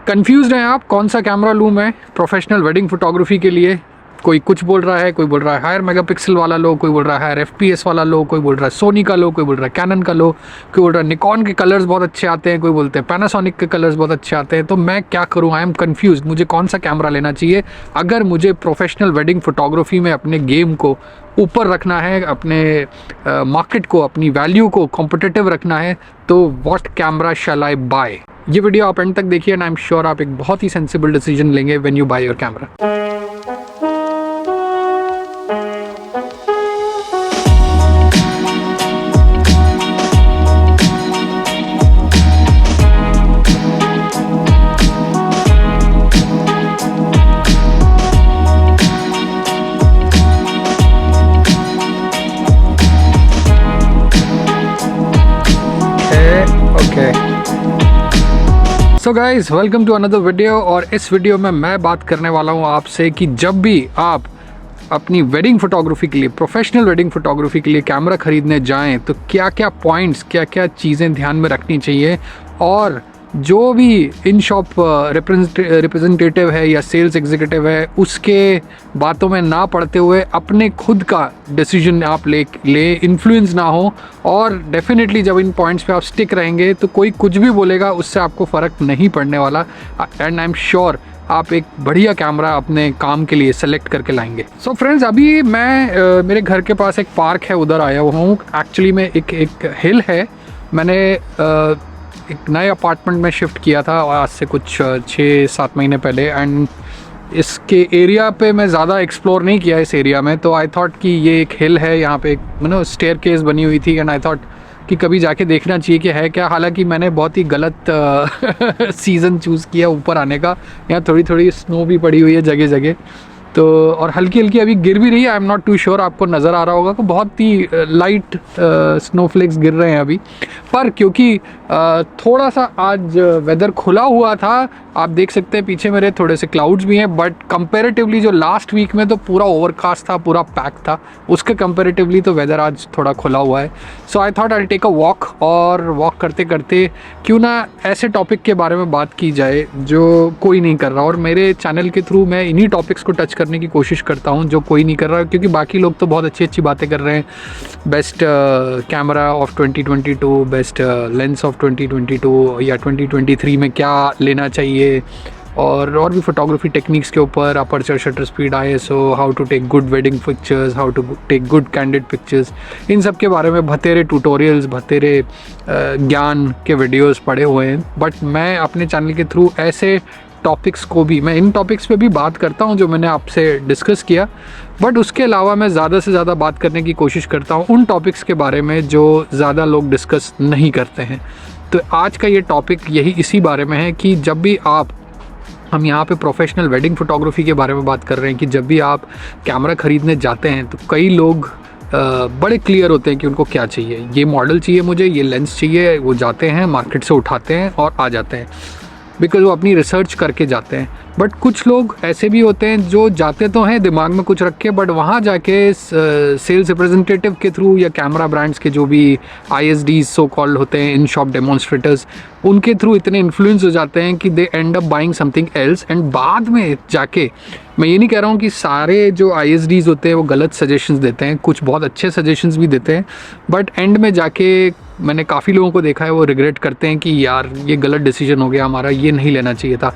Confused हैं आप कौन सा कैमरा लूँ मैं प्रोफेशनल वेडिंग फोटोग्राफी के लिए? कोई कुछ बोल रहा है, कोई बोल रहा है हायर मेगापिक्सल वाला लो, कोई बोल रहा है हायर एफपीएस वाला लो, कोई बोल रहा है सोनी का लो, कोई बोल रहा है कैनन का लो, कोई बोल रहा है निकॉन के कलर्स बहुत अच्छे आते हैं, कोई बोलते हैं पैनासोनिक के कलर्स बहुत अच्छे आते हैं। तो मैं क्या करूँ? I am confuse. मुझे कौन सा कैमरा लेना चाहिए अगर मुझे प्रोफेशनल वेडिंग फोटोग्राफी में अपने गेम को ऊपर रखना है, अपने मार्केट को, अपनी वैल्यू को कॉम्पिटिटिव रखना है, तो what camera shall I buy? ये वीडियो आप एंड तक देखिए एंड आई एम श्योर आप एक बहुत ही सेंसिबल डिसीजन लेंगे when you buy your camera. So guys, welcome to another video. और इस वीडियो में मैं बात करने वाला हूँ आपसे कि जब भी आप अपनी वेडिंग फोटोग्राफी के लिए, प्रोफेशनल वेडिंग फोटोग्राफी के लिए कैमरा खरीदने जाएं तो क्या क्या पॉइंट्स, क्या क्या चीज़ें ध्यान में रखनी चाहिए, और जो भी इन शॉप रिप्रेजेंटेटिव है या सेल्स एग्जीक्यूटिव है उसके बातों में ना पड़ते हुए अपने खुद का डिसीजन आप ले इन्फ्लुएंस ना हो। और डेफिनेटली जब इन पॉइंट्स पे आप स्टिक रहेंगे तो कोई कुछ भी बोलेगा उससे आपको फ़र्क नहीं पड़ने वाला, एंड आई एम श्योर आप एक बढ़िया कैमरा अपने काम के लिए सेलेक्ट करके लाएंगे। सो फ्रेंड्स, अभी मैं मेरे घर के पास एक पार्क है, उधर आया हुआ हूँ। एक्चुअली में एक हिल है, मैंने एक नए अपार्टमेंट में शिफ्ट किया था आज से कुछ 6-7 महीने पहले, एंड इसके एरिया पे मैं ज़्यादा एक्सप्लोर नहीं किया इस एरिया में। तो आई थॉट कि ये एक हिल है, यहाँ पे एक स्टेयर केस बनी हुई थी, एंड आई थॉट कि कभी जाके देखना चाहिए कि है क्या। हालांकि मैंने बहुत ही गलत सीज़न चूज़ किया ऊपर आने का। यहाँ थोड़ी थोड़ी स्नो भी पड़ी हुई है जगह जगह, तो और हल्की हल्की अभी गिर भी रही है। I am not too sure, आपको नज़र आ रहा होगा कि बहुत ही लाइट स्नोफ्लेक्स गिर रहे हैं अभी। पर क्योंकि थोड़ा सा आज वेदर खुला हुआ था, आप देख सकते हैं पीछे मेरे थोड़े से क्लाउड्स भी हैं, बट कंपैरेटिवली जो लास्ट वीक में तो पूरा ओवरकास्ट था, पूरा पैक था, उसके कंपैरेटिवली तो वेदर आज थोड़ा खुला हुआ है। So I thought I take a walk, और वॉक करते करते क्यों ना ऐसे टॉपिक के बारे में बात की जाए जो कोई नहीं कर रहा। और मेरे चैनल के थ्रू मैं इन्हीं टॉपिक्स को टच करने की कोशिश करता हूँ जो कोई नहीं कर रहा, क्योंकि बाकी लोग तो बहुत अच्छी अच्छी बातें कर रहे हैं। Best camera off 2022, best lens of 2022 या 2023 में क्या लेना चाहिए, और भी फोटोग्राफी टेक्निक्स के ऊपर, aperture, shutter speed, ISO, how to take good wedding pictures, how to take good candid pictures, इन सब के बारे में भतेरे ट्यूटोरियल्स, भतेरे ज्ञान के वीडियोस पड़े हुए हैं। बट मैं अपने चैनल के थ्रू ऐसे टॉपिक्स को भी, मैं इन टॉपिक्स पे भी बात करता हूँ जो मैंने आपसे डिस्कस किया, बट उसके अलावा मैं ज़्यादा से ज़्यादा बात करने की कोशिश करता हूँ उन टॉपिक्स के बारे में जो ज़्यादा लोग डिस्कस नहीं करते हैं। तो आज का ये टॉपिक यही इसी बारे में है कि जब भी हम यहाँ पे प्रोफेशनल वेडिंग फोटोग्राफी के बारे में बात कर रहे हैं कि जब भी आप कैमरा ख़रीदने जाते हैं तो कई लोग बड़े क्लियर होते हैं कि उनको क्या चाहिए। ये मॉडल चाहिए मुझे, ये लेंस चाहिए, वो जाते हैं मार्केट से उठाते हैं और आ जाते हैं, बिकॉज वो अपनी रिसर्च करके जाते हैं। बट कुछ लोग ऐसे भी होते हैं जो जाते तो हैं दिमाग में कुछ रख के, बट वहाँ जाके सेल्स रिप्रेजेंटेटिव के थ्रू या कैमरा ब्रांड्स के जो भी ISDs सो कॉल्ड होते हैं, इन शॉप डेमोन्स्ट्रेटर्स, उनके थ्रू इतने इन्फ्लुएंस हो जाते हैं कि they end up buying something else, and बाद में जाके, मैं ये नहीं कह रहा हूँ कि सारे जो ISDs होते हैं वो गलत सजेशंस देते हैं, कुछ बहुत अच्छे सजेशंस भी देते हैं, बट एंड में जाके मैंने काफ़ी लोगों को देखा है वो रिग्रेट करते हैं कि यार ये गलत डिसीजन हो गया हमारा, ये नहीं लेना चाहिए था।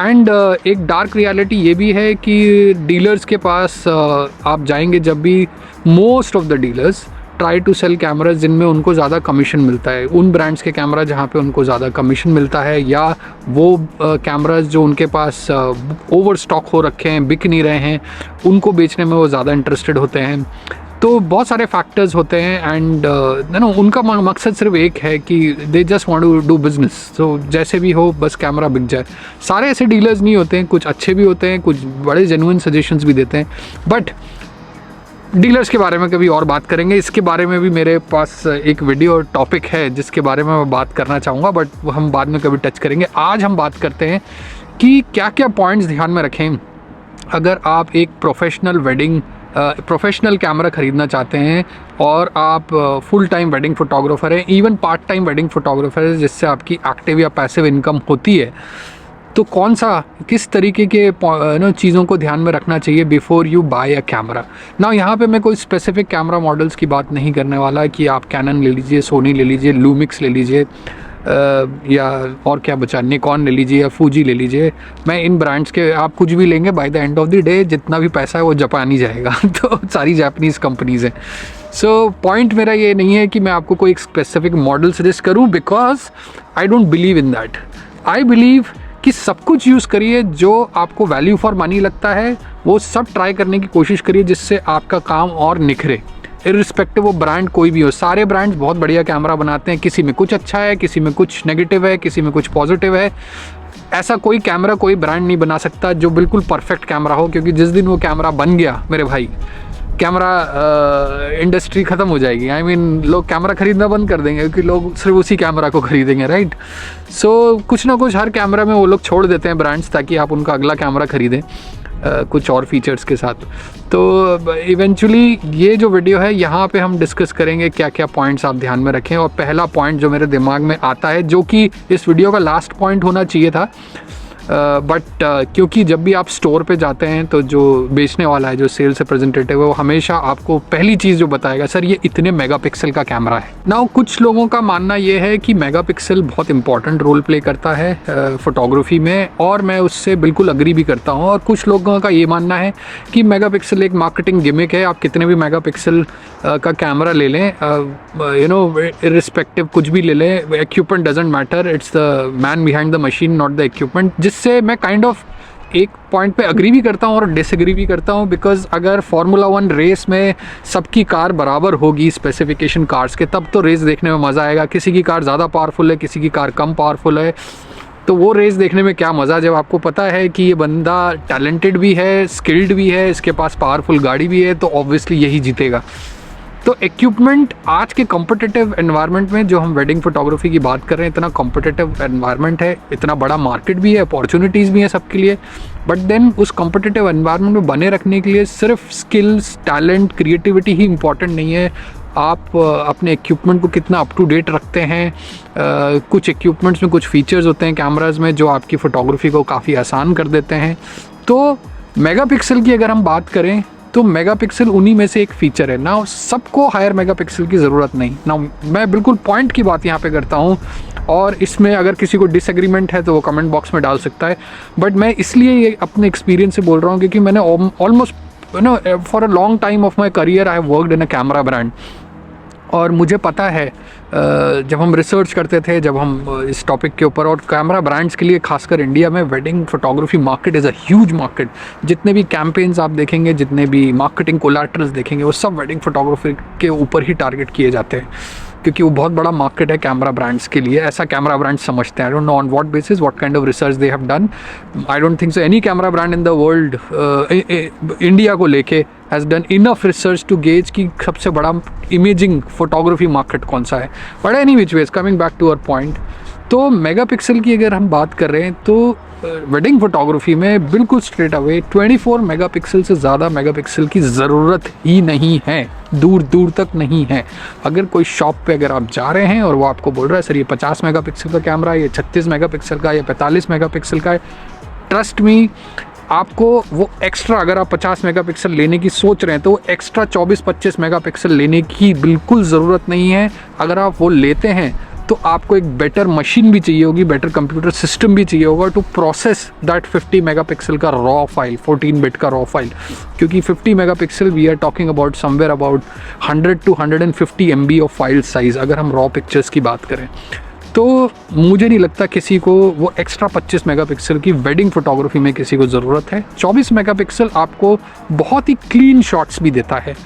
एंड एक डार्क रियलिटी ये भी है कि डीलर्स के पास आप जाएंगे जब भी, most of the dealers try to sell cameras जिनमें उनको ज़्यादा कमीशन मिलता है, उन ब्रांड्स के कैमरा जहाँ पे उनको ज़्यादा कमीशन मिलता है, या वो कैमराज जो उनके पास ओवर स्टॉक हो रखे हैं, बिक नहीं रहे हैं, उनको बेचने में वो ज़्यादा इंटरेस्टेड होते हैं। तो बहुत सारे फैक्टर्स होते हैं, एंड उनका मकसद सिर्फ एक है कि they just want to do business. तो जैसे भी हो बस कैमरा बिक जाए। सारे ऐसे डीलर्स नहीं होते हैं, कुछ अच्छे भी होते हैं, कुछ बड़े जेन्युइन सजेशंस भी देते हैं। बट डीलर्स के बारे में कभी और बात करेंगे, इसके बारे में भी मेरे पास एक वीडियो टॉपिक है जिसके बारे में मैं बात करना चाहूँगा, बट वो हम बाद में कभी टच करेंगे। आज हम बात करते हैं कि क्या क्या पॉइंट्स ध्यान में रखें अगर आप एक प्रोफेशनल कैमरा ख़रीदना चाहते हैं और आप फुल टाइम वेडिंग फोटोग्राफर हैं, even part time wedding photographer है जिससे आपकी एक्टिव या पैसिव इनकम होती है। तो कौन सा किस तरीके के चीज़ों को ध्यान में रखना चाहिए before you buy a camera. ना यहाँ पे मैं कोई स्पेसिफिक कैमरा मॉडल्स की बात नहीं करने वाला कि आप कैनन ले लीजिए, सोनी ले लीजिए, लूमिक्स ले लीजिए, या और क्या बचा, निकॉन ले लीजिए या फूजी ले लीजिए। मैं इन ब्रांड्स के, आप कुछ भी लेंगे by the end of the day जितना भी पैसा है वो जापान ही जाएगा तो सारी जापानीज़ कंपनीज़ हैं। सो पॉइंट मेरा ये नहीं है कि मैं आपको कोई एक स्पेसिफिक मॉडल सजेस्ट करूं, because I don't believe in that. I believe कि सब कुछ यूज़ करिए जो आपको वैल्यू फॉर मनी लगता है, वो सब ट्राई करने की कोशिश करिए जिससे आपका काम और निखरे, इर्रिस्पेक्टिव वो ब्रांड कोई भी हो। सारे ब्रांड्स बहुत बढ़िया कैमरा बनाते हैं, किसी में कुछ अच्छा है, किसी में कुछ नेगेटिव है, किसी में कुछ पॉजिटिव है। ऐसा कोई कैमरा कोई ब्रांड नहीं बना सकता जो बिल्कुल परफेक्ट कैमरा हो, क्योंकि जिस दिन वो कैमरा बन गया मेरे भाई, कैमरा इंडस्ट्री ख़त्म हो जाएगी। आई मीन लोग कैमरा ख़रीदना बंद कर देंगे क्योंकि लोग सिर्फ उसी कैमरा को ख़रीदेंगे, राइट। सो कुछ ना कुछ हर कैमरा में वो लोग छोड़ देते हैं ब्रांड्स, ताकि आप उनका अगला कैमरा ख़रीदें कुछ और फीचर्स के साथ। तो इवेंचुअली ये जो वीडियो है यहाँ पे हम डिस्कस करेंगे क्या क्या पॉइंट्स आप ध्यान में रखें। और पहला पॉइंट जो मेरे दिमाग में आता है, जो कि इस वीडियो का लास्ट पॉइंट होना चाहिए था, बट क्योंकि जब भी आप स्टोर पे जाते हैं तो जो बेचने वाला है, जो सेल्स रिप्रेजेंटेटिव है, वो हमेशा आपको पहली चीज़ जो बताएगा, सर ये इतने मेगापिक्सल का कैमरा है। नाउ कुछ लोगों का मानना ये है कि मेगापिक्सल बहुत इंपॉर्टेंट रोल प्ले करता है फोटोग्राफी में, और मैं उससे बिल्कुल अग्री भी करता हूँ। और कुछ लोगों का ये मानना है कि मेगापिक्सल एक मार्केटिंग गिमिक है, आप कितने भी मेगापिक्सल का कैमरा ले लें, इर्रिस्पेक्टिव कुछ भी ले लें, equipment doesn't matter, it's the man behind the machine not the equipment. जिससे मैं काइंड ऑफ एक पॉइंट पे अग्री भी करता हूँ और डिसएग्री भी करता हूँ, बिकॉज अगर फार्मूला 1 रेस में सबकी कार बराबर होगी स्पेसिफिकेशन कार्स के, तब तो रेस देखने में मज़ा आएगा। किसी की कार ज़्यादा पावरफुल है, किसी की कार कम पावरफुल है, तो वो रेस देखने में क्या मज़ा, जब आपको पता है कि ये बंदा टैलेंटेड भी है, स्किल्ड भी है, इसके पास पावरफुल गाड़ी भी है, तो ऑब्वियसली यही जीतेगा। तो इक्विपमेंट आज के कॉम्पिटिटिव एनवायरनमेंट में, जो हम वेडिंग फोटोग्राफी की बात कर रहे हैं, इतना कॉम्पिटिटिव एनवायरनमेंट है, इतना बड़ा मार्केट भी है, अपॉर्चुनिटीज़ भी हैं सबके लिए, बट देन उस कॉम्पिटिटिव एनवायरनमेंट में बने रखने के लिए सिर्फ स्किल्स, टैलेंट, क्रिएटिविटी ही इंपॉर्टेंट नहीं है। आप अपने इक्विपमेंट को कितना अप टू डेट रखते हैं। कुछ इक्विपमेंट्स में कुछ फीचर्स होते हैं कैमराज़ में जो आपकी फ़ोटोग्राफी को काफ़ी आसान कर देते हैं। तो मेगापिक्सल की अगर हम बात करें तो मेगापिक्सल उन्हीं में से एक फ़ीचर है ना, सबको हायर मेगापिक्सल की ज़रूरत नहीं ना। मैं बिल्कुल पॉइंट की बात यहाँ पे करता हूँ, और इसमें अगर किसी को डिसएग्रीमेंट है तो वो कमेंट बॉक्स में डाल सकता है। बट मैं इसलिए ये अपने एक्सपीरियंस से बोल रहा हूँ क्योंकि मैंने almost for a long time of my career I have worked in a camera brand, और मुझे पता है जब हम रिसर्च करते थे, जब हम इस टॉपिक के ऊपर, और कैमरा ब्रांड्स के लिए खासकर इंडिया में wedding photography market is a huge market. जितने भी कैंपेन्स आप देखेंगे, जितने भी मार्केटिंग कोलैटरल्स देखेंगे, वो सब वेडिंग फोटोग्राफी के ऊपर ही टारगेट किए जाते हैं, क्योंकि वो बहुत बड़ा मार्केट है कैमरा ब्रांड्स के लिए। ऐसा कैमरा ब्रांड्स समझते हैं। I don't know on what basis, what kind of research they have done. I don't think so any camera brand in the world India को लेके has done enough research to gauge कि सबसे बड़ा imaging photography market कौन सा है। But any which ways, coming back to our point, तो megapixel की अगर हम बात कर रहे हैं तो वेडिंग फोटोग्राफी में बिल्कुल स्ट्रेट अवे 24 मेगापिक्सल से ज़्यादा मेगापिक्सल की ज़रूरत ही नहीं है, दूर दूर तक नहीं है। अगर कोई शॉप पे अगर आप जा रहे हैं और वो आपको बोल रहा है सर ये 50 मेगापिक्सल का कैमरा है, ये 36 मेगापिक्सल का, ये 45 मेगापिक्सल का है, ट्रस्ट मी, आपको वो एक्स्ट्रा, अगर आप 50 मेगापिक्सल लेने की सोच रहे हैं तो एक्स्ट्रा 24-25 मेगापिक्सल लेने की बिल्कुल ज़रूरत नहीं है। अगर आप वो लेते हैं तो आपको एक बेटर मशीन भी चाहिए होगी, बेटर कंप्यूटर सिस्टम भी चाहिए होगा टू प्रोसेस दैट 50 मेगापिक्सल का रॉ फाइल, 14 बिट का रॉ फाइल, क्योंकि 50 megapixel we are talking about somewhere about 100 to 150 MB of file size, अगर हम रॉ पिक्चर्स की बात करें। तो मुझे नहीं लगता किसी को वो एक्स्ट्रा 25 मेगापिक्सल की वेडिंग फोटोग्राफी में किसी को ज़रूरत है। 24 मेगापिक्सल आपको बहुत ही क्लीन शॉट्स भी देता है,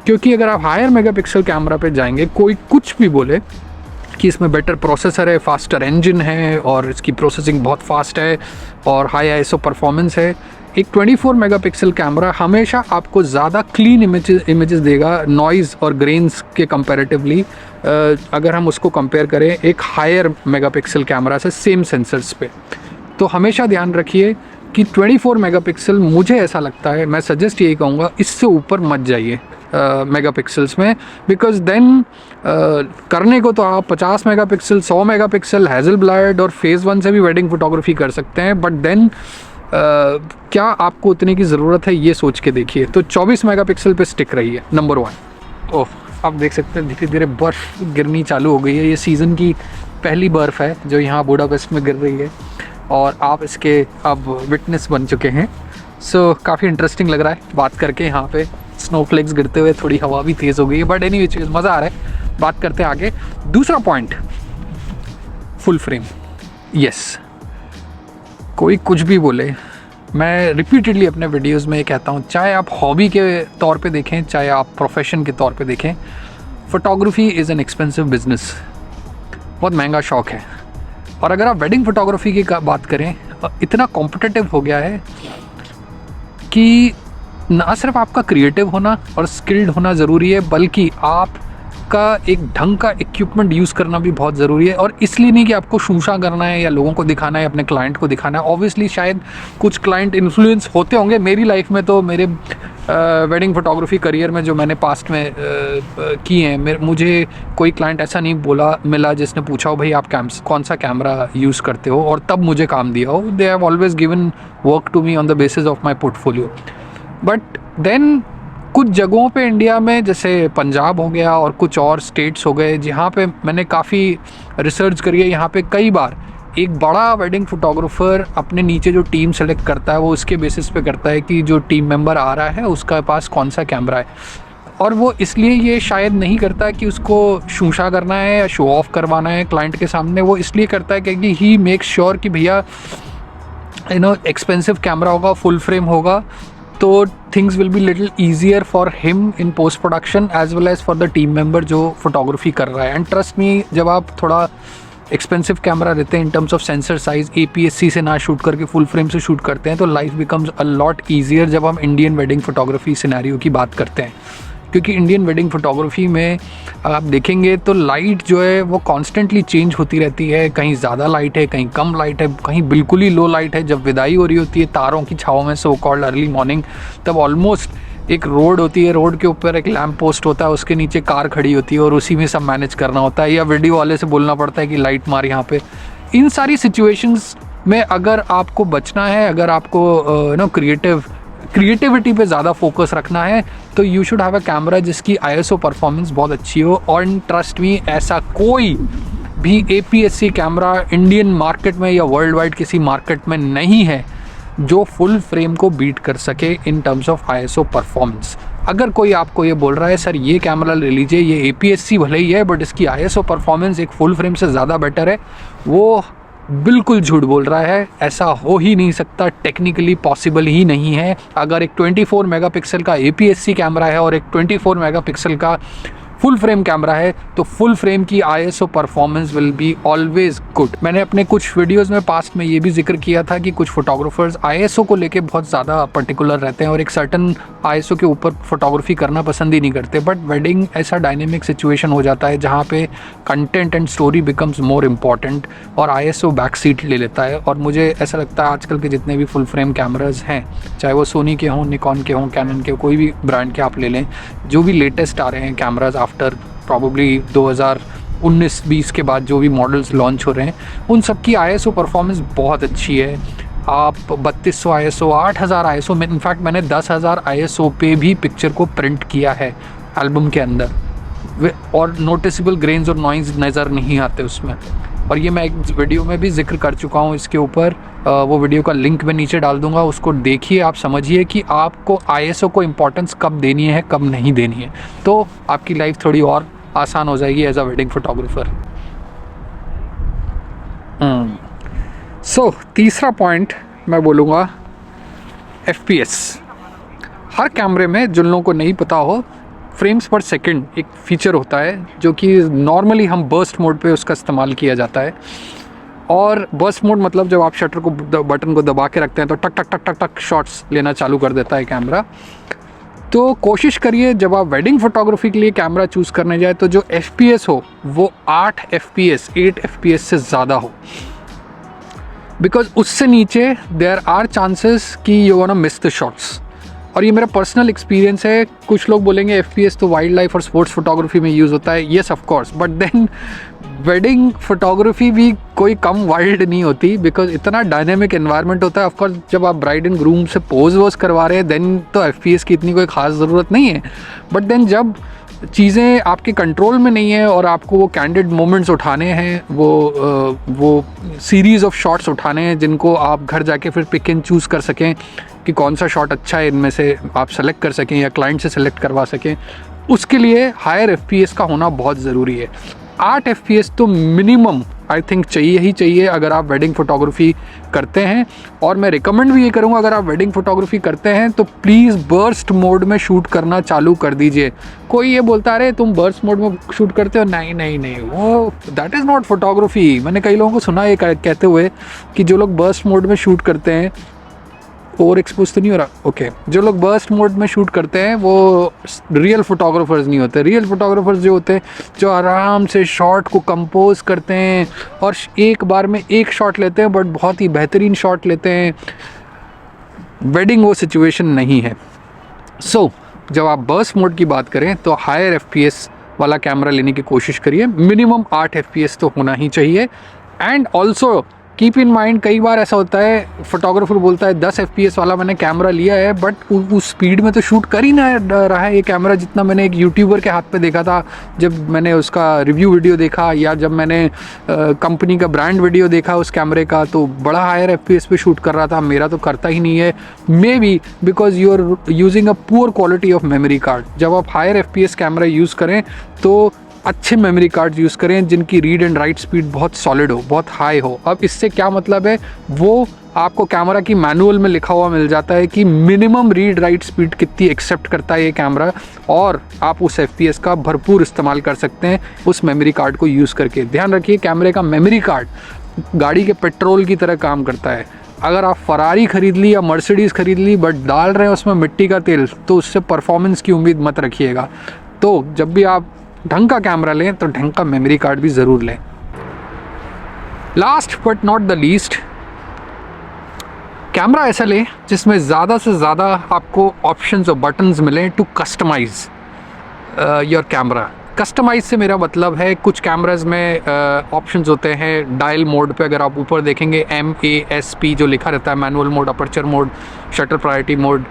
क्योंकि अगर आप हायर मेगापिक्सल कैमरा पे जाएंगे, कोई कुछ भी बोले कि इसमें बेटर प्रोसेसर है, फास्टर इंजन है, और इसकी प्रोसेसिंग बहुत फास्ट है, और हाई ISO परफॉर्मेंस है, एक 24 मेगापिक्सल कैमरा हमेशा आपको ज़्यादा क्लीन इमेजेस देगा नॉइज़ और ग्रेन्स के कंपैरेटिवली, अगर हम उसको कंपेयर करें एक हायर मेगापिक्सल कैमरा से सेम सेंसर्स पे। तो हमेशा ध्यान रखिए कि 24 मेगापिक्सल, मुझे ऐसा लगता है, मैं सजेस्ट यही कहूँगा इससे ऊपर मत जाइए मेगापिक्सल्स में, बिकॉज देन करने को तो आप 50 मेगापिक्सल, 100 मेगापिक्सल, हैज़लब्लड और फेज़ 1 से भी वेडिंग फोटोग्राफी कर सकते हैं, बट देन क्या आपको उतने की ज़रूरत है, ये सोच के देखिए। तो 24 मेगापिक्सल पे स्टिक रही है, नंबर 1। ओह, आप देख सकते हैं धीरे धीरे बर्फ़ गिरनी चालू हो गई है। ये सीज़न की पहली बर्फ़ है जो यहाँ बुडापेस्ट में गिर रही है और आप इसके अब विटनेस बन चुके हैं। सो काफ़ी इंटरेस्टिंग लग रहा है बात करके। यहाँ पे स्नोफ्लेक्स गिरते हुए, थोड़ी हवा भी तेज़ हो गई है, बट एनी चीज़ मज़ा आ रहा है। बात करते हैं आगे। दूसरा पॉइंट, फुल फ्रेम। यस, कोई कुछ भी बोले, मैं रिपीटेडली अपने वीडियोस में कहता हूँ, चाहे आप हॉबी के तौर पे देखें, चाहे आप प्रोफेशन के तौर पे देखें, photography is an expensive business, बहुत महंगा शौक़ है। और अगर आप वेडिंग फ़ोटोग्राफी की बात करें, इतना कॉम्पिटिटिव हो गया है कि ना सिर्फ आपका क्रिएटिव होना और स्किल्ड होना ज़रूरी है, बल्कि आपका एक ढंग का इक्विपमेंट यूज़ करना भी बहुत ज़रूरी है। और इसलिए नहीं कि आपको शूशा करना है या लोगों को दिखाना है, अपने क्लाइंट को दिखाना है। ऑब्वियसली शायद कुछ क्लाइंट इन्फ्लुएंस होते होंगे। मेरी लाइफ में तो मेरे वेडिंग फोटोग्राफी करियर में जो मैंने पास्ट में किए हैं, मुझे कोई क्लाइंट ऐसा नहीं मिला जिसने पूछा हो भाई आप कौन सा कैमरा यूज़ करते हो, और तब मुझे काम दिया हो। They have always given work to me on the basis of my portfolio. But then कुछ जगहों पे इंडिया में, जैसे पंजाब हो गया और कुछ और स्टेट्स हो गए, जहाँ पे मैंने काफ़ी रिसर्च करी है, यहाँ पे कई बार एक बड़ा वेडिंग फोटोग्राफर अपने नीचे जो टीम सेलेक्ट करता है वो इसके बेसिस पे करता है कि जो टीम मेंबर आ रहा है उसका पास कौन सा कैमरा है। और वो इसलिए ये शायद नहीं करता कि उसको शूशा करना है या शो ऑफ करवाना है क्लाइंट के सामने, वो इसलिए करता है क्योंकि ही मेक श्योर कि भैया एक्सपेंसिव कैमरा होगा, फुल फ्रेम होगा, तो things will be little easier for him in post production as well as for the team member जो फोटोग्राफी कर रहा है। एंड ट्रस्ट मी, जब आप थोड़ा एक्सपेंसिव कैमरा लेते हैं in terms of sensor size, APS-C से ना शूट करके फुल फ्रेम से शूट करते हैं, तो life becomes a lot easier जब हम इंडियन वेडिंग फोटोग्राफी सिनेरियो की बात करते हैं। क्योंकि इंडियन वेडिंग फोटोग्राफी में आप देखेंगे तो लाइट जो है वो कॉन्स्टेंटली चेंज होती रहती है। कहीं ज़्यादा लाइट है, कहीं कम लाइट है, कहीं बिल्कुल ही लो लाइट है। जब विदाई हो रही होती है तारों की छाँव में, सो कॉल्ड अर्ली मॉर्निंग, तब ऑलमोस्ट एक रोड होती है, रोड के ऊपर एक लैंप पोस्ट होता है, उसके नीचे कार खड़ी होती है और उसी में सब मैनेज करना होता है, या वीडियो वाले से बोलना पड़ता है कि लाइट मार यहाँ पे। इन सारी सिचुएशंस में अगर आपको बचना है, अगर आपको क्रिएटिविटी पे ज़्यादा फोकस रखना है, तो you should have a camera जिसकी ISO परफॉर्मेंस बहुत अच्छी हो। और ट्रस्ट मी, ऐसा कोई भी APS-C कैमरा इंडियन मार्केट में या वर्ल्ड वाइड किसी मार्केट में नहीं है जो फुल फ्रेम को बीट कर सके in terms of ISO performance. अगर कोई आपको ये बोल रहा है सर ये कैमरा ले लीजिए, ये APS-C भले ही है बट इसकी ISO परफॉर्मेंस एक फुल फ्रेम से ज़्यादा बेटर है, वो बिल्कुल झूठ बोल रहा है। ऐसा हो ही नहीं सकता, टेक्निकली पॉसिबल ही नहीं है। अगर एक 24 मेगापिक्सल का APS-C कैमरा है और एक 24 मेगापिक्सल का फुल फ्रेम कैमरा है, तो फुल फ्रेम की ISO performance will be always good. मैंने अपने कुछ वीडियोस में पास्ट में ये भी जिक्र किया था कि कुछ फोटोग्राफर्स ISO को लेके बहुत ज़्यादा पर्टिकुलर रहते हैं और एक सर्टन ISO के ऊपर फोटोग्राफी करना पसंद ही नहीं करते। बट वेडिंग ऐसा डायनेमिक सिचुएशन हो जाता है जहाँ पे content and story becomes more important और ISO बैक सीट ले लेता है। और मुझे ऐसा लगता है आजकल के जितने भी फुल फ्रेम कैमराज हैं, चाहे वो सोनी के हों, निकॉन के हों, कैनन के, कोई भी ब्रांड के आप ले लें, जो भी लेटेस्ट आ रहे हैं कैमराज आफ्टर प्रॉबली 2019-20 के बाद जो भी मॉडल्स लॉन्च हो रहे हैं, उन सब की ISO परफॉर्मेंस बहुत अच्छी है। आप 3200 ISO, 8000 ISO में, इनफैक्ट मैंने 10,000 ISO पे भी पिक्चर को प्रिंट किया है एल्बम के अंदर, और नोटिसेबल ग्रेन्स और नॉइज़ नज़र नहीं आते उसमें। और ये मैं एक वीडियो में भी जिक्र कर चुका हूँ इसके ऊपर, वो वीडियो का लिंक मैं नीचे डाल दूँगा, उसको देखिए, आप समझिए कि आपको ISO को इम्पोर्टेंस कब देनी है, कब नहीं देनी है, तो आपकी लाइफ थोड़ी और आसान हो जाएगी एज अ वेडिंग फोटोग्राफर। सो तीसरा पॉइंट मैं बोलूँगा FPS। हर कैमरे में, जिन लोगों को नहीं पता हो, फ्रेम्स पर सेकंड एक फ़ीचर होता है जो कि नॉर्मली हम बर्स्ट मोड पे उसका इस्तेमाल किया जाता है। और बर्स्ट मोड मतलब जब आप शटर को बटन को दबा के रखते हैं तो टक टक टक टक टक शॉट्स लेना चालू कर देता है कैमरा। तो कोशिश करिए जब आप वेडिंग फोटोग्राफी के लिए कैमरा चूज़ करने जाए तो जो FPS हो वो 8 FPS से ज़्यादा हो। बिकॉज उससे नीचे देयर आर चांसेस कि you gonna miss the shots. और ये मेरा पर्सनल एक्सपीरियंस है। कुछ लोग बोलेंगे FPS तो वाइल्ड लाइफ और स्पोर्ट्स फोटोग्राफी में यूज़ होता है, yes of course, but then wedding photography भी कोई कम वाइल्ड नहीं होती, बिकॉज इतना डायनेमिक एनवायरनमेंट होता है। ऑफ कोर्स जब आप ब्राइड एंड ग्रूम से पोज वोज करवा रहे हैं देन तो FPS की इतनी कोई ख़ास ज़रूरत नहीं है, बट देन जब चीज़ें आपके कंट्रोल में नहीं है और आपको वो कैंडिड मोमेंट्स उठाने हैं, वो सीरीज़ ऑफ शॉट्स उठाने हैं जिनको आप घर जाके फिर पिक एंड चूज़ कर सकें कि कौन सा शॉट अच्छा है, इनमें से आप सेलेक्ट कर सकें या क्लाइंट से सेलेक्ट करवा सकें, उसके लिए हायर FPS का होना बहुत ज़रूरी है। 8 FPS तो मिनिमम आई थिंक चाहिए ही चाहिए अगर आप वेडिंग फोटोग्राफी करते हैं। और मैं रिकमेंड भी ये करूँगा, अगर आप वेडिंग फोटोग्राफी करते हैं तो प्लीज़ बर्स्ट मोड में शूट करना चालू कर दीजिए। कोई ये बोलता अरे तुम बर्स्ट मोड में शूट करते हो, नहीं नहीं नहीं, वो दैट इज़ नॉट फोटोग्राफी। मैंने कई लोगों को सुना ये कहते हुए कि जो लोग बर्स्ट मोड में शूट करते हैं, ओवर एक्सपोज तो नहीं हो रहा, ओके, जो लोग बर्स्ट मोड में शूट करते हैं वो रियल फोटोग्राफर्स नहीं होते। रियल फोटोग्राफर्स जो होते हैं जो आराम से शॉट को कंपोज करते हैं और एक बार में एक शॉट लेते हैं, बट बहुत ही बेहतरीन शॉट लेते हैं। वेडिंग वो सिचुएशन नहीं है। सो जब आप बर्स्ट मोड की बात करें तो हायर FPS वाला कैमरा लेने की कोशिश करिए। मिनिमम 8 FPS तो होना ही चाहिए। And also keep in mind, कई बार ऐसा होता है फोटोग्राफर बोलता है 10 FPS वाला मैंने कैमरा लिया है, बट उस स्पीड में तो शूट कर ही ना रहा है ये कैमरा, जितना मैंने एक यूट्यूबर के हाथ पे देखा था जब मैंने उसका रिव्यू वीडियो देखा, या जब मैंने कंपनी का ब्रांड वीडियो देखा उस कैमरे का, तो बड़ा हायर FPS पे शूट कर रहा था। मेरा तो करता ही नहीं है, maybe because you are using a poor quality of memory card. जब आप हायर FPS कैमरा यूज़ करें तो अच्छे मेमोरी कार्ड यूज़ करें जिनकी रीड एंड राइट स्पीड बहुत सॉलिड हो, बहुत हाई हो। अब इससे क्या मतलब है, वो आपको कैमरा की मैनुअल में लिखा हुआ मिल जाता है कि मिनिमम रीड राइट स्पीड कितनी एक्सेप्ट करता है ये कैमरा, और आप उस FPS का भरपूर इस्तेमाल कर सकते हैं उस मेमोरी कार्ड को यूज़ करके। ध्यान रखिए, कैमरे का मेमोरी कार्ड गाड़ी के पेट्रोल की तरह काम करता है। अगर आप फरारी ख़रीद ली या मर्सिडीज़ ख़रीद ली बट डाल रहे हैं उसमें मिट्टी का तेल, तो उससे परफॉर्मेंस की उम्मीद मत रखिएगा। तो जब भी आप ढंग का कैमरा लें तो ढंग का मेमोरी कार्ड भी ज़रूर लें। Last but not the least, camera ऐसा लें जिसमें ज़्यादा से ज़्यादा आपको ऑप्शंस और बटन्स मिलें to customise your camera. Customise से मेरा मतलब है, कुछ कैमराज में ऑप्शंस होते हैं डायल मोड पे। अगर आप ऊपर देखेंगे MASP जो लिखा रहता है, manual mode, aperture mode, shutter priority mode,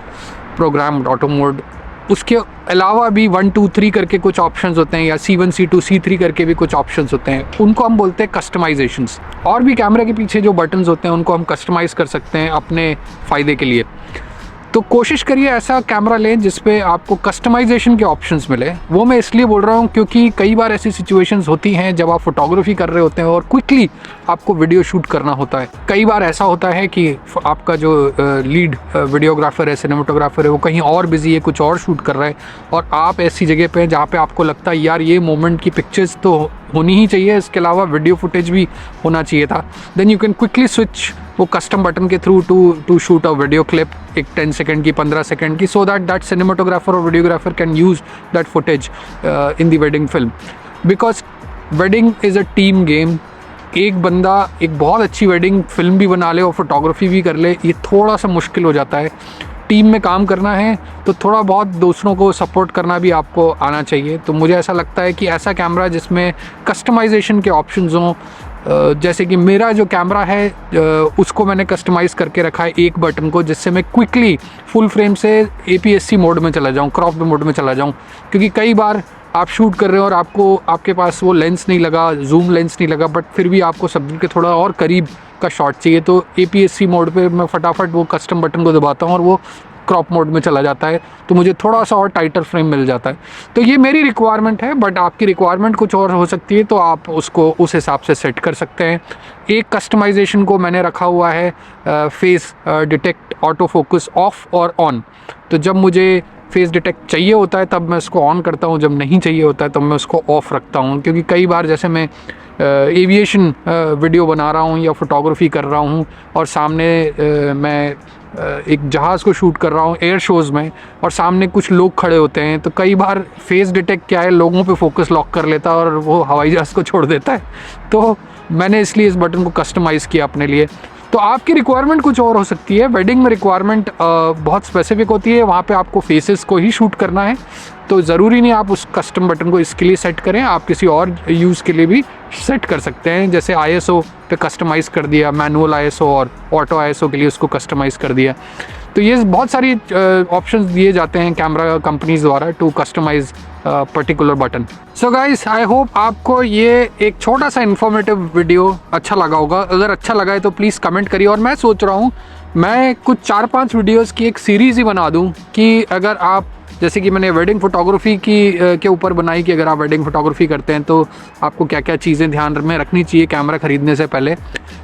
program auto mode. उसके अलावा भी 1 2 3 करके कुछ ऑप्शंस होते हैं, या C1 C2 C3 करके भी कुछ ऑप्शंस होते हैं, उनको हम बोलते हैं कस्टमाइजेशंस। और भी कैमरे के पीछे जो बटन्स होते हैं उनको हम कस्टमाइज़ कर सकते हैं अपने फ़ायदे के लिए। तो कोशिश करिए ऐसा कैमरा लें जिस पे आपको कस्टमाइजेशन के ऑप्शंस मिले। वो मैं इसलिए बोल रहा हूँ क्योंकि कई बार ऐसी सिचुएशंस होती हैं जब आप फोटोग्राफी कर रहे होते हैं और क्विकली आपको वीडियो शूट करना होता है। कई बार ऐसा होता है कि आपका जो लीड वीडियोग्राफर है, सिनेमाटोग्राफर है, वो कहीं और बिजी है, कुछ और शूट कर रहा है, और आप ऐसी जगह पे हैं जहाँ पे आपको लगता है यार ये मोमेंट की पिक्चर्स तो होनी ही चाहिए, इसके अलावा वीडियो फुटेज भी होना चाहिए था। Then you can quickly switch वो कस्टम बटन के through to shoot a video clip, एक 10 सेकेंड की, 15 सेकेंड की, सो दैट सिनेमाटोग्राफर और videographer can use that footage in the wedding film. Because wedding is a team game. एक बंदा एक बहुत अच्छी वेडिंग फिल्म भी बना ले और फोटोग्राफी भी कर ले, ये थोड़ा सा मुश्किल हो जाता है। टीम में काम करना है तो थोड़ा बहुत दूसरों को सपोर्ट करना भी आपको आना चाहिए। तो मुझे ऐसा लगता है कि ऐसा कैमरा जिसमें कस्टमाइजेशन के ऑप्शंस हों, जैसे कि मेरा जो कैमरा है उसको मैंने कस्टमाइज़ करके रखा है एक बटन को, जिससे मैं क्विकली फुल फ्रेम से APS-C मोड में चला जाऊँ, क्रॉप मोड में चला जाऊँ। क्योंकि कई बार आप शूट कर रहे हो और आपके पास वो लेंस नहीं लगा, जूम लेंस नहीं लगा, बट फिर भी आपको सब्जेक्ट के थोड़ा और करीब का शॉट चाहिए, तो APS-C मोड पे मैं फटाफट वो कस्टम बटन को दबाता हूँ और वो क्रॉप मोड में चला जाता है, तो मुझे थोड़ा सा और टाइटर फ्रेम मिल जाता है। तो ये मेरी रिक्वायरमेंट है, बट आपकी रिक्वायरमेंट कुछ और हो सकती है, तो आप उसको उस हिसाब से सेट कर सकते हैं। एक कस्टमाइजेशन को मैंने रखा हुआ है face detect auto focus of और ऑन। तो जब मुझे फेस डिटेक्ट चाहिए होता है तब मैं उसको ऑन करता हूँ, जब नहीं चाहिए होता है तब मैं उसको ऑफ़ रखता हूँ। क्योंकि कई बार जैसे मैं एविएशन वीडियो बना रहा हूँ या फोटोग्राफी कर रहा हूँ और सामने मैं एक जहाज़ को शूट कर रहा हूँ एयर शोज़ में, और सामने कुछ लोग खड़े होते हैं, तो कई बार फेस डिटेक्ट क्या है, लोगों पे फोकस लॉक कर लेता है और वो हवाई जहाज़ को छोड़ देता है। तो मैंने इसलिए इस बटन को कस्टमाइज़ किया अपने लिए। तो आपकी रिक्वायरमेंट कुछ और हो सकती है। वेडिंग में रिक्वायरमेंट बहुत स्पेसिफिक होती है, वहाँ पे आपको फेसेस को ही शूट करना है, तो ज़रूरी नहीं आप उस कस्टम बटन को इसके लिए सेट करें, आप किसी और यूज़ के लिए भी सेट कर सकते हैं। जैसे ISO पे कस्टमाइज़ कर दिया, मैनुअल ISO और ऑटो ISO के लिए उसको कस्टमाइज़ कर दिया। तो ये बहुत सारी ऑप्शंस दिए जाते हैं कैमरा कंपनीज द्वारा to customise particular button. So guys, I hope आपको ये एक छोटा सा इन्फॉर्मेटिव वीडियो अच्छा लगा होगा। अगर अच्छा लगा है तो प्लीज़ कमेंट करिए। और मैं सोच रहा हूँ मैं कुछ 4-5 वीडियोस की एक सीरीज़ ही बना दूँ कि अगर आप, जैसे कि मैंने वेडिंग फोटोग्राफी के ऊपर बनाई कि अगर आप वेडिंग फोटोग्राफी करते हैं तो आपको क्या क्या चीज़ें ध्यान में रखनी चाहिए कैमरा ख़रीदने से पहले,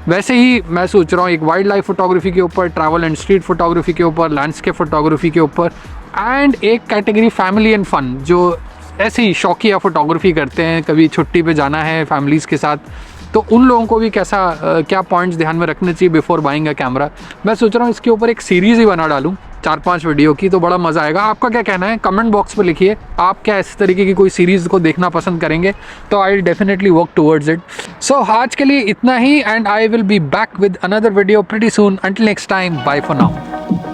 वैसे ही मैं सोच रहा हूँ एक वाइल्ड लाइफ फोटोग्राफी के ऊपर, ट्रैवल एंड स्ट्रीट फोटोग्राफी के ऊपर, लैंडस्केप फोटोग्राफी के ऊपर, एंड एक कैटेगरी फैमिली एंड फन, जो ऐसे ही शौकिया फोटोग्राफी करते हैं, कभी छुट्टी पे जाना है फैमिलीज़ के साथ, तो उन लोगों को भी क्या पॉइंट्स ध्यान में रखने चाहिए बिफोर बाइंग अ कैमरा। मैं सोच रहा हूँ इसके ऊपर एक सीरीज़ ही बना डालूँ 4-5 वीडियो की, तो बड़ा मज़ा आएगा। आपका क्या कहना है कमेंट बॉक्स पे लिखिए, आप क्या इस तरीके की कोई सीरीज़ को देखना पसंद करेंगे, तो I will definitely work towards it. So आज के लिए इतना ही, and I will be back with another video pretty soon. Until next time, bye for now.